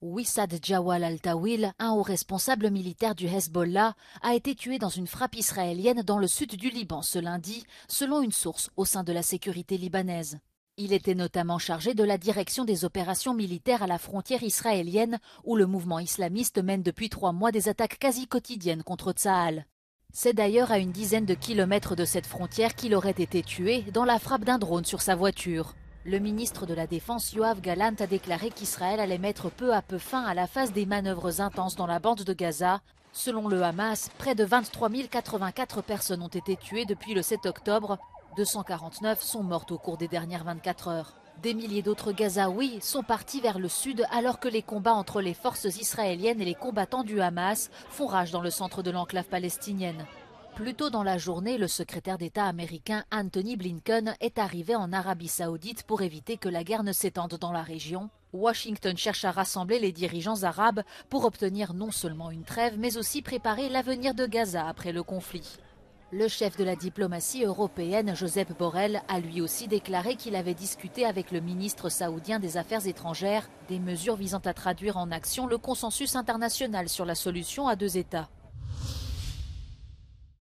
Wissad Jawal al-Tawil, un haut responsable militaire du Hezbollah, a été tué dans une frappe israélienne dans le sud du Liban ce lundi, selon une source au sein de la sécurité libanaise. Il était notamment chargé de la direction des opérations militaires à la frontière israélienne, où le mouvement islamiste mène depuis 3 mois des attaques quasi quotidiennes contre Tsahal. C'est d'ailleurs à une dizaine de kilomètres de cette frontière qu'il aurait été tué dans la frappe d'un drone sur sa voiture. Le ministre de la Défense Yoav Gallant a déclaré qu'Israël allait mettre peu à peu fin à la phase des manœuvres intenses dans la bande de Gaza. Selon le Hamas, près de 23 084 personnes ont été tuées depuis le 7 octobre. 249 sont mortes au cours des dernières 24 heures. Des milliers d'autres Gazaouis sont partis vers le sud alors que les combats entre les forces israéliennes et les combattants du Hamas font rage dans le centre de l'enclave palestinienne. Plus tôt dans la journée, le secrétaire d'État américain Anthony Blinken est arrivé en Arabie Saoudite pour éviter que la guerre ne s'étende dans la région. Washington cherche à rassembler les dirigeants arabes pour obtenir non seulement une trêve, mais aussi préparer l'avenir de Gaza après le conflit. Le chef de la diplomatie européenne, Josep Borrell, a lui aussi déclaré qu'il avait discuté avec le ministre saoudien des Affaires étrangères des mesures visant à traduire en action le consensus international sur la solution à 2 États.